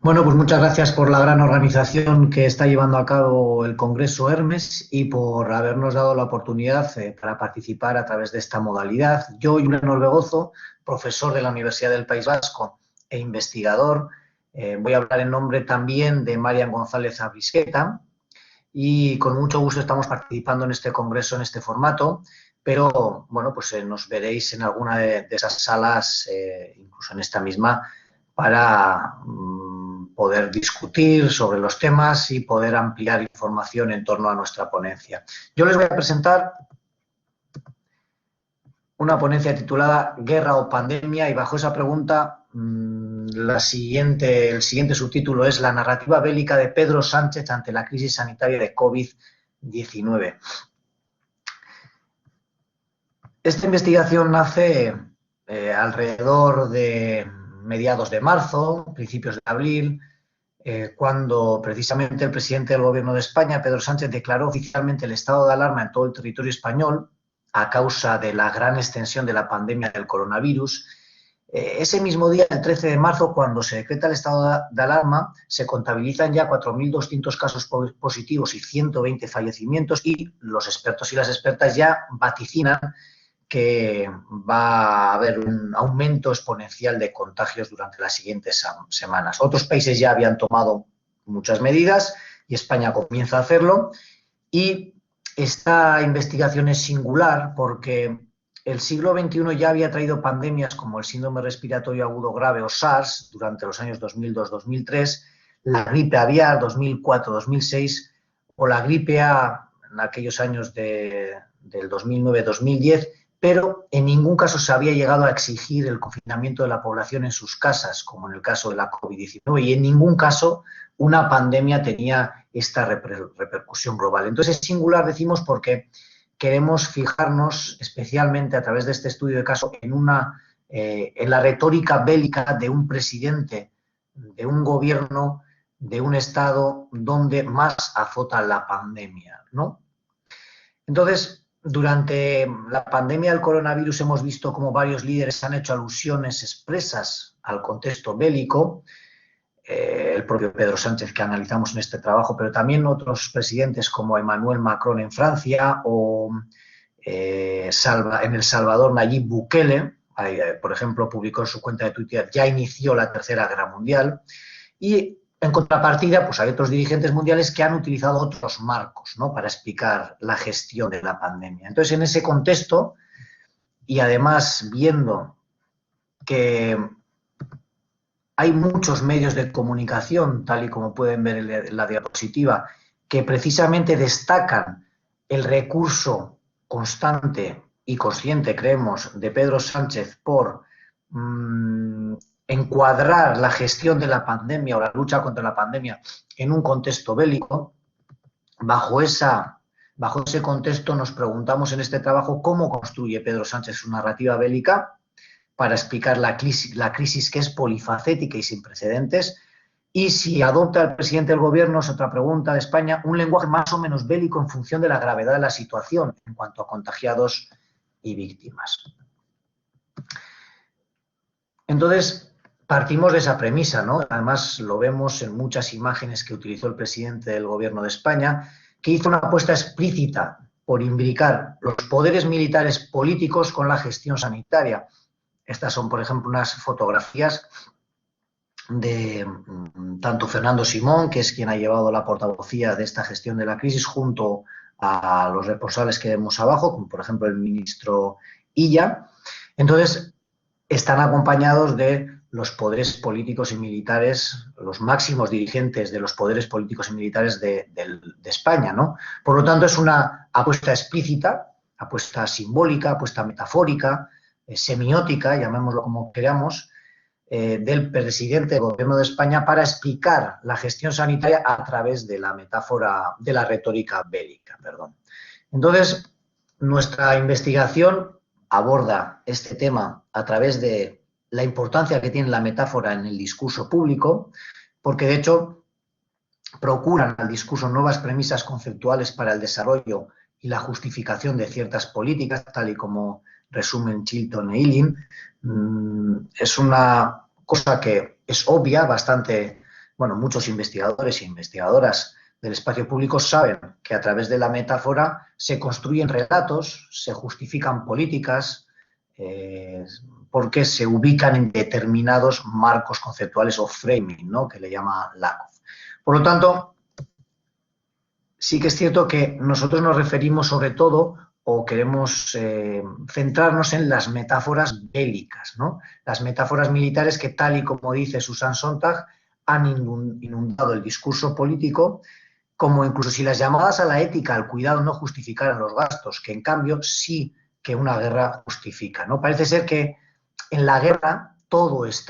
Bueno, pues muchas gracias por la gran organización que está llevando a cabo el Congreso Hermes y por habernos dado la oportunidad para participar a través de esta modalidad. Yo, Julen Orbegozo, profesor de la Universidad del País Vasco e investigador, voy a hablar en nombre también de Marian González Abrisqueta y con mucho gusto estamos participando en este congreso, en este formato, pero bueno, pues nos veréis en alguna de esas salas, incluso en esta misma, para poder discutir sobre los temas y poder ampliar información en torno a nuestra ponencia. Yo les voy a presentar una ponencia titulada Guerra o pandemia y bajo esa pregunta el siguiente subtítulo es La narrativa bélica de Pedro Sánchez ante la crisis sanitaria de COVID-19. Esta investigación nace alrededor de mediados de marzo, principios de abril, cuando precisamente el presidente del Gobierno de España, Pedro Sánchez, declaró oficialmente el estado de alarma en todo el territorio español a causa de la gran extensión de la pandemia del coronavirus. Ese mismo día, el 13 de marzo, cuando se decreta el estado de alarma, se contabilizan ya 4.200 casos positivos y 120 fallecimientos y los expertos y las expertas ya vaticinan que va a haber un aumento exponencial de contagios durante las siguientes semanas. Otros países ya habían tomado muchas medidas y España comienza a hacerlo. Y esta investigación es singular porque el siglo XXI ya había traído pandemias como el síndrome respiratorio agudo grave o SARS durante los años 2002-2003, la gripe aviar 2004-2006 o la gripe A en aquellos años del 2009-2010, pero en ningún caso se había llegado a exigir el confinamiento de la población en sus casas, como en el caso de la COVID-19, y en ningún caso una pandemia tenía esta repercusión global. Entonces es singular, decimos, porque queremos fijarnos especialmente a través de este estudio de caso en la retórica bélica de un presidente, de un gobierno, de un Estado donde más azota la pandemia, ¿no? Entonces, durante la pandemia del coronavirus hemos visto cómo varios líderes han hecho alusiones expresas al contexto bélico, el propio Pedro Sánchez que analizamos en este trabajo, pero también otros presidentes como Emmanuel Macron en Francia o en El Salvador Nayib Bukele, por ejemplo, publicó en su cuenta de Twitter, ya inició la Tercera Guerra Mundial, y en contrapartida, pues hay otros dirigentes mundiales que han utilizado otros marcos, ¿no?, para explicar la gestión de la pandemia. Entonces, en ese contexto, y además viendo que hay muchos medios de comunicación, tal y como pueden ver en la diapositiva, que precisamente destacan el recurso constante y consciente, creemos, de Pedro Sánchez por encuadrar la gestión de la pandemia o la lucha contra la pandemia en un contexto bélico. Bajo ese contexto nos preguntamos en este trabajo cómo construye Pedro Sánchez su narrativa bélica para explicar la crisis que es polifacética y sin precedentes, y si adopta el presidente del gobierno, es otra pregunta de España, un lenguaje más o menos bélico en función de la gravedad de la situación en cuanto a contagiados y víctimas. Entonces, partimos de esa premisa, ¿no? Además, lo vemos en muchas imágenes que utilizó el presidente del gobierno de España, que hizo una apuesta explícita por imbricar los poderes militares políticos con la gestión sanitaria. Estas son, por ejemplo, unas fotografías de tanto Fernando Simón, que es quien ha llevado la portavocía de esta gestión de la crisis, junto a los responsables que vemos abajo, como por ejemplo el ministro Illa. Entonces, están acompañados de los poderes políticos y militares, los máximos dirigentes de los poderes políticos y militares de España, ¿no? Por lo tanto, es una apuesta explícita, apuesta simbólica, apuesta metafórica, semiótica, llamémoslo como queramos, del presidente del gobierno de España para explicar la gestión sanitaria a través de la metáfora, de la retórica bélica, perdón. Entonces, nuestra investigación aborda este tema a través de la importancia que tiene la metáfora en el discurso público, porque de hecho procuran al discurso nuevas premisas conceptuales para el desarrollo y la justificación de ciertas políticas, tal y como resumen Chilton e Illing. Es una cosa que es obvia, bastante bueno, muchos investigadores e investigadoras del espacio público saben que a través de la metáfora se construyen relatos, se justifican políticas, porque se ubican en determinados marcos conceptuales o framing, ¿no?, que le llama Lakoff. Por lo tanto, sí que es cierto que nosotros nos referimos sobre todo o queremos centrarnos en las metáforas bélicas, ¿no? Las metáforas militares que, tal y como dice Susan Sontag, han inundado el discurso político, como incluso si las llamadas a la ética, al cuidado, no justificaran los gastos, que en cambio sí que una guerra justifica, ¿no? Parece ser que en la guerra todo es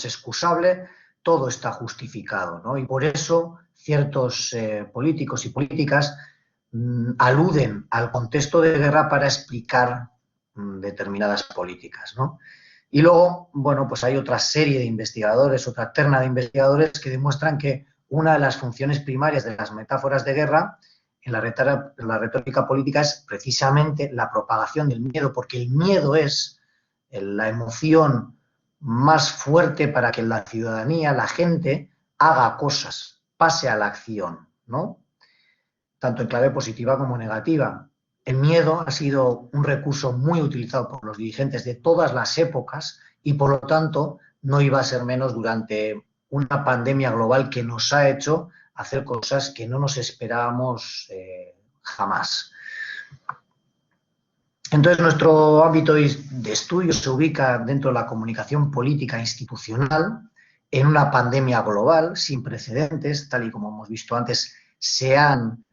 excusable, todo está justificado, ¿no? Y por eso ciertos políticos y políticas aluden al contexto de guerra para explicar determinadas políticas, ¿no? Y luego, bueno, pues hay otra serie de investigadores, otra terna de investigadores que demuestran que una de las funciones primarias de las metáforas de guerra en la retórica política es precisamente la propagación del miedo, porque el miedo es la emoción más fuerte para que la ciudadanía, la gente, haga cosas, pase a la acción, ¿no? Tanto en clave positiva como negativa. El miedo ha sido un recurso muy utilizado por los dirigentes de todas las épocas y, por lo tanto, no iba a ser menos durante una pandemia global que nos ha hecho hacer cosas que no nos esperábamos jamás. Entonces, nuestro ámbito de estudio se ubica dentro de la comunicación política institucional en una pandemia global sin precedentes, tal y como hemos visto antes, han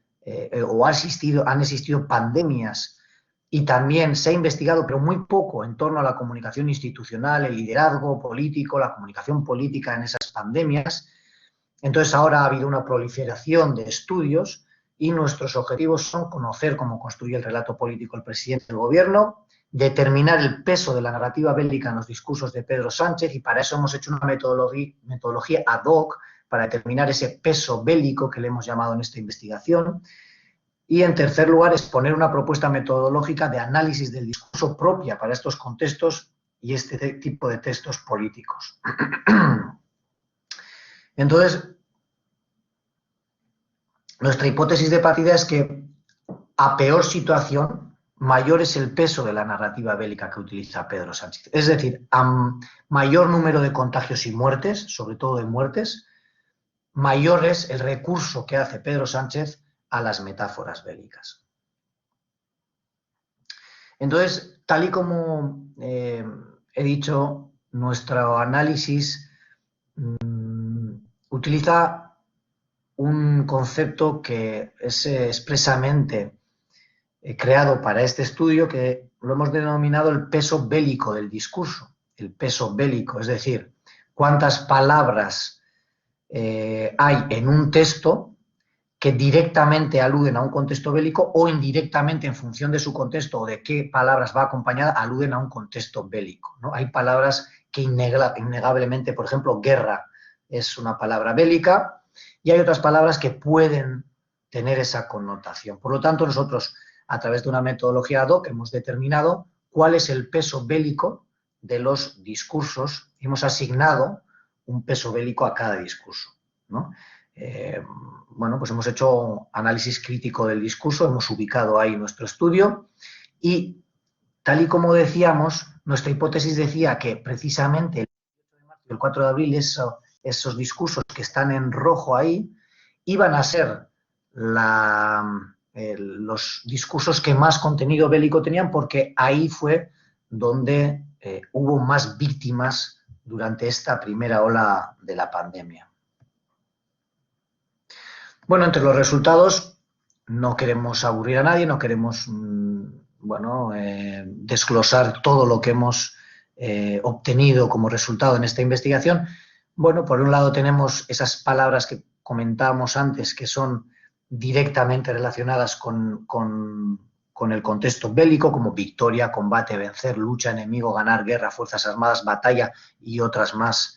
existido pandemias y también se ha investigado, pero muy poco, en torno a la comunicación institucional, el liderazgo político, la comunicación política en esas pandemias. Entonces, ahora ha habido una proliferación de estudios y nuestros objetivos son conocer cómo construye el relato político el presidente del gobierno, determinar el peso de la narrativa bélica en los discursos de Pedro Sánchez, y para eso hemos hecho una metodología ad hoc para determinar ese peso bélico que le hemos llamado en esta investigación. Y, en tercer lugar, exponer una propuesta metodológica de análisis del discurso propia para estos contextos y este tipo de textos políticos. Entonces, nuestra hipótesis de partida es que, a peor situación, mayor es el peso de la narrativa bélica que utiliza Pedro Sánchez. Es decir, a mayor número de contagios y muertes, sobre todo de muertes, mayor es el recurso que hace Pedro Sánchez a las metáforas bélicas. Entonces, tal y como he dicho, nuestro análisis utiliza un concepto que es expresamente creado para este estudio, que lo hemos denominado el peso bélico del discurso. El peso bélico, es decir, cuántas palabras hay en un texto que directamente aluden a un contexto bélico o indirectamente, en función de su contexto o de qué palabras va acompañada, aluden a un contexto bélico, ¿no? Hay palabras que innegablemente, por ejemplo, guerra es una palabra bélica, y hay otras palabras que pueden tener esa connotación. Por lo tanto, nosotros, a través de una metodología ad hoc, hemos determinado cuál es el peso bélico de los discursos. Hemos asignado un peso bélico a cada discurso, ¿no? Bueno, pues hemos hecho análisis crítico del discurso, hemos ubicado ahí nuestro estudio y, tal y como decíamos, nuestra hipótesis decía que precisamente el 8 de marzo y el 4 de abril esos discursos que están en rojo ahí iban a ser los discursos que más contenido bélico tenían, porque ahí fue donde hubo más víctimas durante esta primera ola de la pandemia. Bueno, entre los resultados, no queremos aburrir a nadie, no queremos desglosar todo lo que hemos obtenido como resultado en esta investigación. Bueno, por un lado tenemos esas palabras que comentábamos antes, que son directamente relacionadas con el contexto bélico, como victoria, combate, vencer, lucha, enemigo, ganar, guerra, fuerzas armadas, batalla y otras más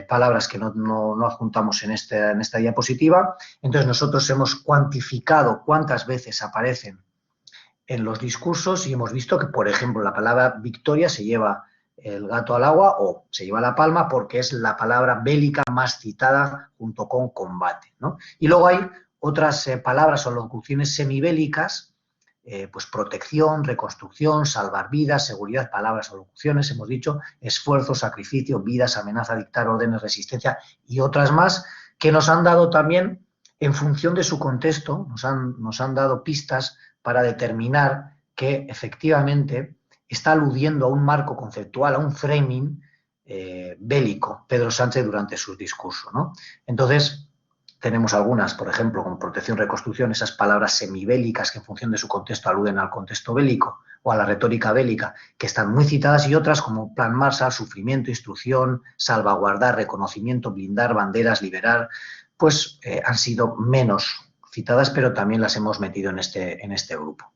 palabras que no adjuntamos en esta diapositiva. Entonces, nosotros hemos cuantificado cuántas veces aparecen en los discursos y hemos visto que, por ejemplo, la palabra victoria se lleva el gato al agua o se lleva la palma porque es la palabra bélica más citada junto con combate, ¿no? Y luego hay otras palabras o locuciones semibélicas, pues protección, reconstrucción, salvar vidas, seguridad, palabras o locuciones, hemos dicho, esfuerzo, sacrificio, vidas, amenaza, dictar órdenes, resistencia y otras más que nos han dado también, en función de su contexto, nos han dado pistas para determinar que efectivamente está aludiendo a un marco conceptual, a un framing bélico, Pedro Sánchez durante sus discursos, ¿no? Entonces, tenemos algunas, por ejemplo, como protección, reconstrucción, esas palabras semibélicas que en función de su contexto aluden al contexto bélico o a la retórica bélica, que están muy citadas, y otras como Plan Marshall, sufrimiento, instrucción, salvaguardar, reconocimiento, blindar, banderas, liberar, pues han sido menos citadas, pero también las hemos metido en este grupo.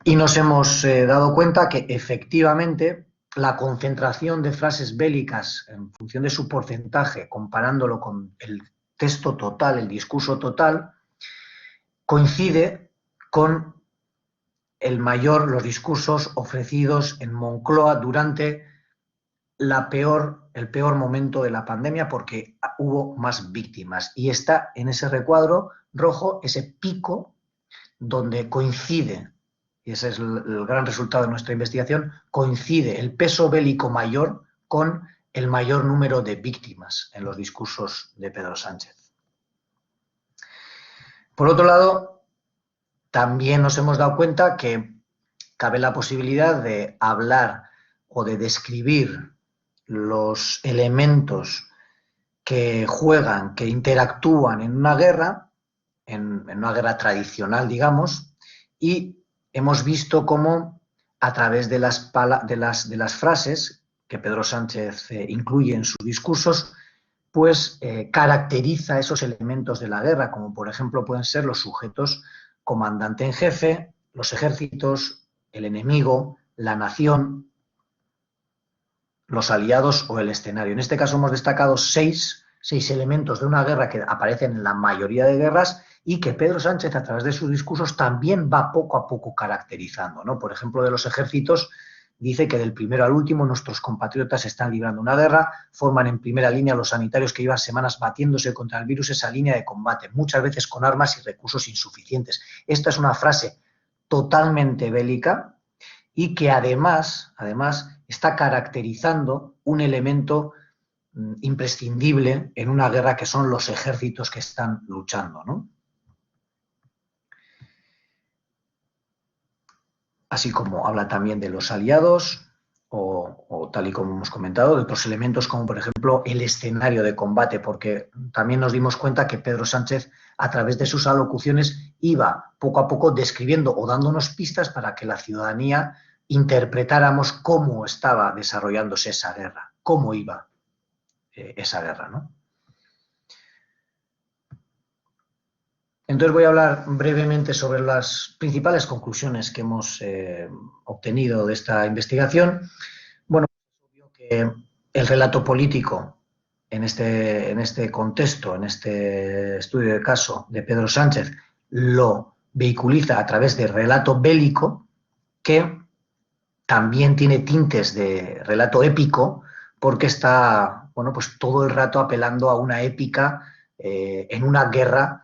Y nos hemos dado cuenta que efectivamente la concentración de frases bélicas en función de su porcentaje, comparándolo con el texto total, el discurso total, coincide con los discursos ofrecidos en Moncloa durante el peor momento de la pandemia, porque hubo más víctimas. Y está en ese recuadro rojo ese pico donde coincide, y ese es el gran resultado de nuestra investigación, coincide el peso bélico mayor con el mayor número de víctimas en los discursos de Pedro Sánchez. Por otro lado, también nos hemos dado cuenta que cabe la posibilidad de hablar o de describir los elementos que juegan, que interactúan en una guerra, en una guerra tradicional, digamos, y hemos visto cómo a través de las frases que Pedro Sánchez incluye en sus discursos, pues caracteriza esos elementos de la guerra, como por ejemplo pueden ser los sujetos comandante en jefe, los ejércitos, el enemigo, la nación, los aliados o el escenario. En este caso hemos destacado seis elementos de una guerra que aparecen en la mayoría de guerras y que Pedro Sánchez, a través de sus discursos, también va poco a poco caracterizando, ¿no? Por ejemplo, de los ejércitos, dice que del primero al último nuestros compatriotas están librando una guerra, forman en primera línea los sanitarios que llevan semanas batiéndose contra el virus esa línea de combate, muchas veces con armas y recursos insuficientes. Esta es una frase totalmente bélica y que además está caracterizando un elemento imprescindible en una guerra, que son los ejércitos que están luchando, ¿no? Así como habla también de los aliados o tal y como hemos comentado, de otros elementos como por ejemplo el escenario de combate, porque también nos dimos cuenta que Pedro Sánchez, a través de sus alocuciones, iba poco a poco describiendo o dándonos pistas para que la ciudadanía interpretáramos cómo estaba desarrollándose esa guerra, cómo iba esa guerra, ¿no? Entonces voy a hablar brevemente sobre las principales conclusiones que hemos obtenido de esta investigación. Bueno, es obvio que el relato político en este contexto, en este estudio de caso de Pedro Sánchez, lo vehiculiza a través del relato bélico, que también tiene tintes de relato épico, porque está, bueno, pues todo el rato apelando a una épica en una guerra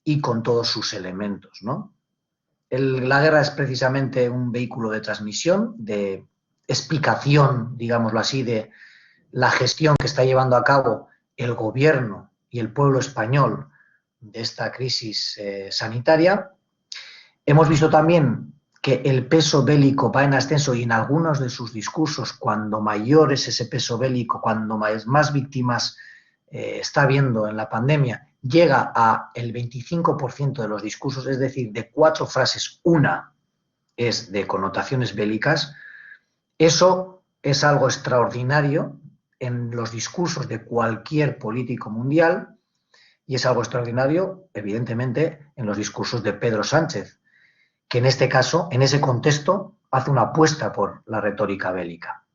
y con todos sus elementos, ¿no? La guerra es precisamente un vehículo de transmisión, de explicación, digámoslo así, de la gestión que está llevando a cabo el gobierno y el pueblo español de esta crisis sanitaria. Hemos visto también que el peso bélico va en ascenso y en algunos de sus discursos, cuando mayor es ese peso bélico, cuando más víctimas está habiendo en la pandemia, llega a el 25% de los discursos, es decir, de 4 frases, una es de connotaciones bélicas. Eso es algo extraordinario en los discursos de cualquier político mundial y es algo extraordinario, evidentemente, en los discursos de Pedro Sánchez, que en este caso, en ese contexto, hace una apuesta por la retórica bélica.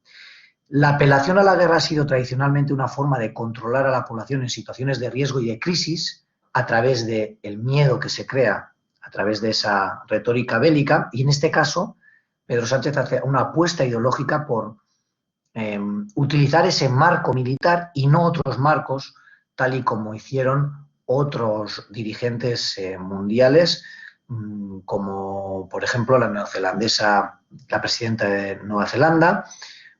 La apelación a la guerra ha sido tradicionalmente una forma de controlar a la población en situaciones de riesgo y de crisis a través del miedo que se crea a través de esa retórica bélica, y en este caso Pedro Sánchez hace una apuesta ideológica por utilizar ese marco militar y no otros marcos, tal y como hicieron otros dirigentes mundiales, como por ejemplo la neozelandesa, la presidenta de Nueva Zelanda,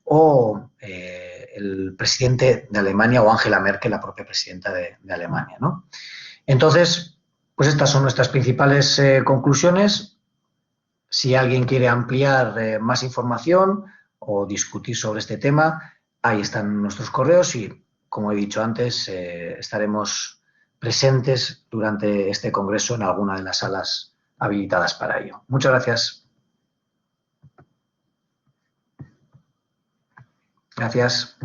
o el presidente de Alemania, o Angela Merkel, la propia presidenta de Alemania, ¿no? Entonces, pues estas son nuestras principales conclusiones. Si alguien quiere ampliar más información o discutir sobre este tema, ahí están nuestros correos y, como he dicho antes, estaremos presentes durante este congreso en alguna de las salas habilitadas para ello. Muchas gracias. Gracias.